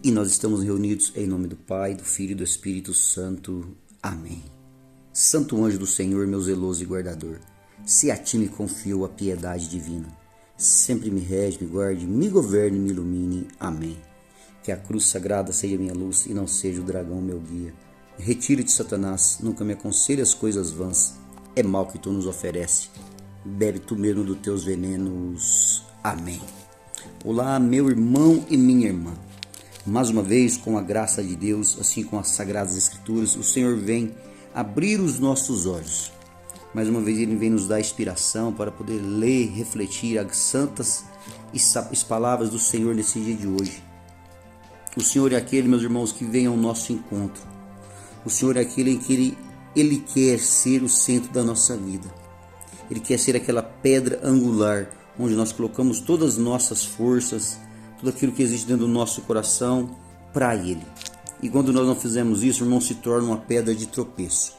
E nós estamos reunidos em nome do Pai, do Filho e do Espírito Santo. Amém. Santo anjo do Senhor, meu zeloso e guardador, se a ti me confio a piedade divina, sempre me rege, me guarde, me governe, me ilumine. Amém. Que a cruz sagrada seja minha luz e não seja o dragão meu guia. Retire-te, Satanás, nunca me aconselhe as coisas vãs. É mal que tu nos oferece. Bebe tu mesmo dos teus venenos. Amém. Olá, meu irmão e minha irmã. Mais uma vez, com a graça de Deus, assim como as Sagradas Escrituras, o Senhor vem abrir os nossos olhos. Mais uma vez Ele vem nos dar inspiração para poder ler, refletir as santas palavras do Senhor nesse dia de hoje. O Senhor é aquele, meus irmãos, que vem ao nosso encontro. O Senhor é aquele em que Ele quer ser o centro da nossa vida. Ele quer ser aquela pedra angular, onde nós colocamos todas as nossas forças, tudo aquilo que existe dentro do nosso coração para Ele. E quando nós não fizemos isso, irmão, se torna uma pedra de tropeço.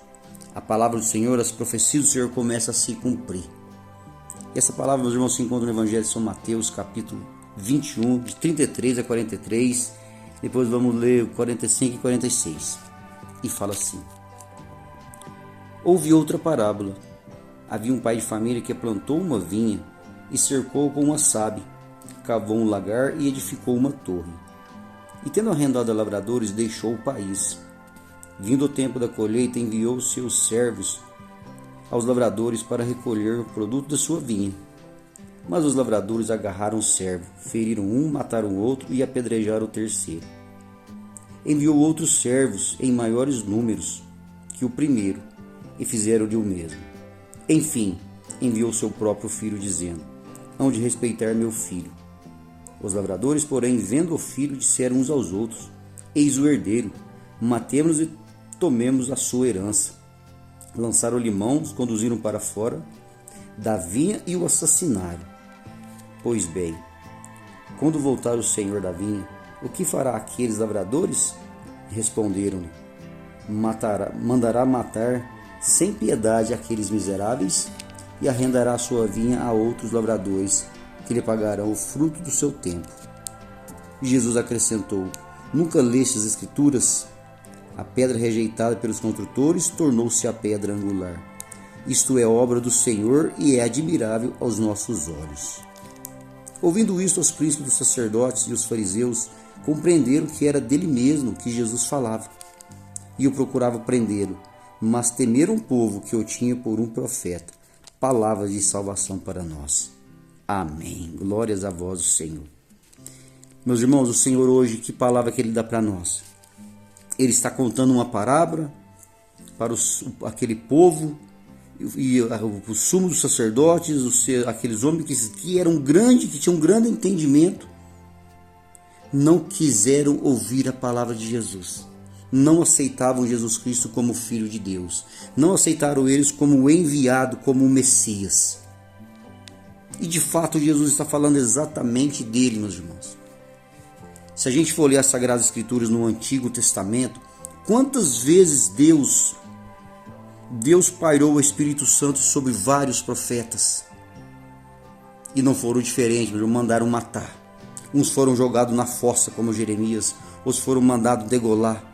A palavra do Senhor, as profecias do Senhor começam a se cumprir. E essa palavra, meus irmãos, se encontra no Evangelho de São Mateus, capítulo 21, de 33 a 43. Depois vamos ler 45 e 46. E fala assim: Houve outra parábola. Havia um pai de família que plantou uma vinha e cercou com uma sabe, cavou um lagar e edificou uma torre. E tendo arrendado a lavradores, deixou o país. Vindo o tempo da colheita, enviou seus servos aos lavradores para recolher o produto da sua vinha. Mas os lavradores agarraram o servo, feriram um, mataram o outro e apedrejaram o terceiro. Enviou outros servos em maiores números que o primeiro, e fizeram-lhe o mesmo. Enfim, enviou seu próprio filho, dizendo: Hão de respeitar meu filho. Os lavradores, porém, vendo o filho, disseram uns aos outros: Eis o herdeiro, matemo-nos e tomemos a sua herança. Lançaram-lhe mãos, conduziram para fora da vinha e o assassinaram. Pois bem, quando voltar o senhor da vinha, o que fará aqueles lavradores? Responderam-lhe: Mandará matar sem piedade aqueles miseráveis e arrendará a sua vinha a outros lavradores, que lhe pagarão o fruto do seu tempo. E Jesus acrescentou: Nunca leste as Escrituras? A pedra rejeitada pelos construtores tornou-se a pedra angular. Isto é obra do Senhor e é admirável aos nossos olhos. Ouvindo isto, os príncipes dos sacerdotes e os fariseus compreenderam que era dele mesmo que Jesus falava, e o procuravam prendê-lo, mas temeram o povo que o tinha por um profeta. Palavras de salvação para nós. Amém. Glórias a vós, Senhor. Meus irmãos, o Senhor hoje, que palavra que Ele dá para nós? Ele está contando uma parábola para aquele povo e os sumos dos sacerdotes, aqueles homens que eram grandes, que tinham um grande entendimento, não quiseram ouvir a palavra de Jesus. Não aceitavam Jesus Cristo como Filho de Deus. Não aceitaram eles como o enviado, como o Messias. E de fato Jesus está falando exatamente dele, meus irmãos. Se a gente for ler as Sagradas Escrituras no Antigo Testamento, quantas vezes Deus pairou o Espírito Santo sobre vários profetas. E não foram diferentes, mas mandaram matar. Uns foram jogados na fossa, como Jeremias, outros foram mandados degolar.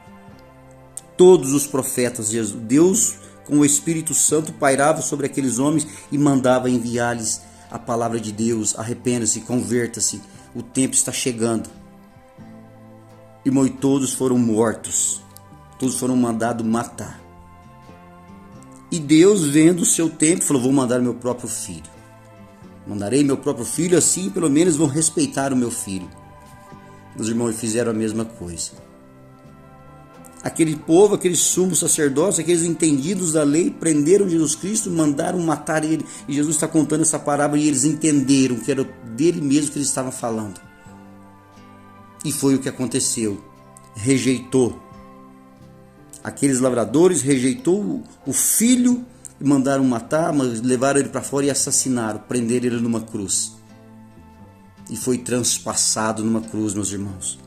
Todos os profetas, Deus com o Espírito Santo pairava sobre aqueles homens e mandava enviar-lhes a palavra de Deus: arrependa-se, converta-se, o tempo está chegando. E todos foram mortos, todos foram mandados matar. E Deus, vendo o seu tempo, falou: vou mandar meu próprio filho. Mandarei meu próprio filho, assim pelo menos vão respeitar o meu filho. Os irmãos fizeram a mesma coisa. Aquele povo, aqueles sumos sacerdotes, aqueles entendidos da lei, prenderam Jesus Cristo, mandaram matar ele. E Jesus está contando essa parábola e eles entenderam que era dele mesmo que ele estava falando. E foi o que aconteceu. Rejeitou. Aqueles lavradores rejeitou o filho e mandaram matar, mas levaram ele para fora e assassinaram, prenderam ele numa cruz. E foi transpassado numa cruz, meus irmãos.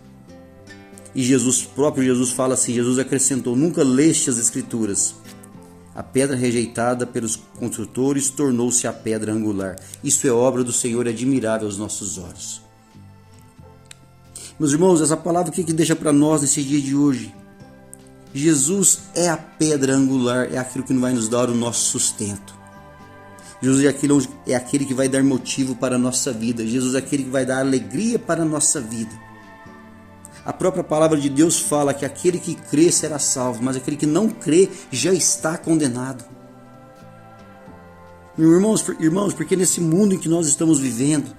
E próprio Jesus fala assim, Jesus acrescentou: Nunca leste as Escrituras? A pedra rejeitada pelos construtores tornou-se a pedra angular. Isso é obra do Senhor, admirável aos nossos olhos. Meus irmãos, essa palavra o que deixa para nós nesse dia de hoje? Jesus é a pedra angular, é aquilo que vai nos dar o nosso sustento. Jesus é aquele que vai dar motivo para a nossa vida. Jesus é aquele que vai dar alegria para a nossa vida. A própria palavra de Deus fala que aquele que crê será salvo, mas aquele que não crê já está condenado. Irmãos, porque nesse mundo em que nós estamos vivendo,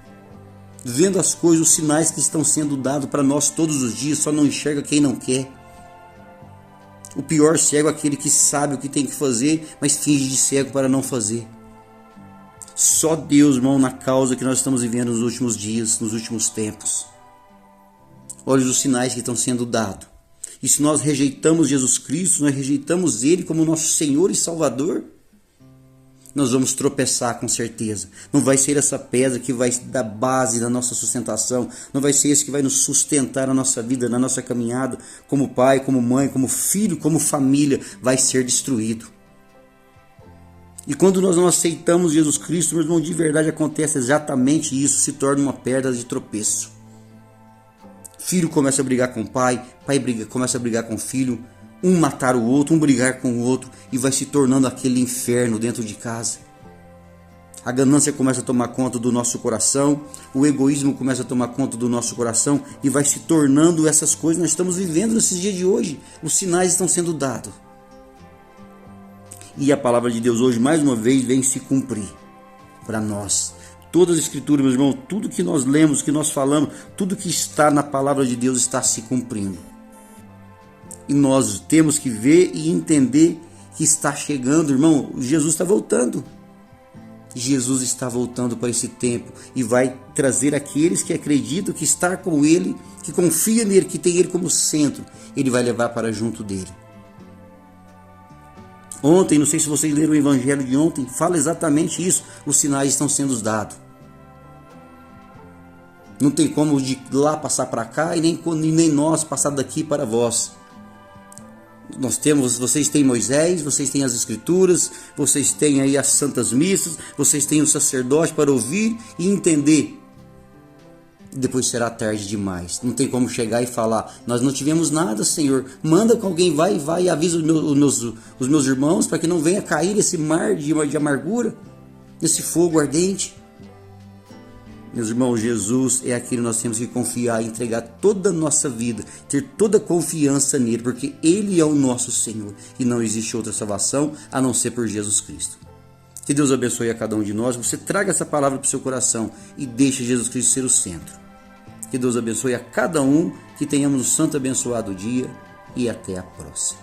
vendo as coisas, os sinais que estão sendo dados para nós todos os dias, só não enxerga quem não quer. O pior cego é aquele que sabe o que tem que fazer, mas finge de cego para não fazer. Só Deus, irmão, na causa que nós estamos vivendo nos últimos dias, nos últimos tempos. Olha os sinais que estão sendo dados. E se nós rejeitamos Jesus Cristo, nós rejeitamos Ele como nosso Senhor e Salvador, nós vamos tropeçar com certeza. Não vai ser essa pedra que vai dar base na nossa sustentação. Não vai ser esse que vai nos sustentar na nossa vida, na nossa caminhada, como pai, como mãe, como filho, como família. Vai ser destruído. E quando nós não aceitamos Jesus Cristo, meu irmão, de verdade acontece exatamente isso. Se torna uma pedra de tropeço. Filho começa a brigar com o pai começa a brigar com o filho. Um matar o outro, um brigar com o outro, e vai se tornando aquele inferno dentro de casa. A ganância começa a tomar conta do nosso coração, o egoísmo começa a tomar conta do nosso coração e vai se tornando essas coisas que nós estamos vivendo nesses dias de hoje. Os sinais estão sendo dados. E a palavra de Deus hoje, mais uma vez, vem se cumprir para nós. Todas as escrituras, meus irmãos, tudo que nós lemos, que nós falamos, tudo que está na palavra de Deus está se cumprindo. E nós temos que ver e entender que está chegando, irmão. Jesus está voltando. Jesus está voltando para esse tempo e vai trazer aqueles que acreditam que estar com Ele, que confia nele, que tem Ele como centro, Ele vai levar para junto dele. Ontem, não sei se vocês leram o evangelho de ontem, fala exatamente isso. Os sinais estão sendo dados. Não tem como de lá passar para cá e nem nós passar daqui para vós. Vocês têm Moisés, vocês têm as escrituras, vocês têm aí as santas missas, vocês têm o sacerdote para ouvir e entender. Depois será tarde demais. Não tem como chegar e falar: nós não tivemos nada, Senhor. Manda que alguém vai e avisa os meus irmãos para que não venha cair esse mar de amargura, esse fogo ardente. Meus irmãos, Jesus é aquele que nós temos que confiar e entregar toda a nossa vida, ter toda a confiança nele, porque Ele é o nosso Senhor e não existe outra salvação a não ser por Jesus Cristo. Que Deus abençoe a cada um de nós. Você traga essa palavra para o seu coração e deixe Jesus Cristo ser o centro. Que Deus abençoe a cada um, que tenhamos um santo abençoado dia e até a próxima.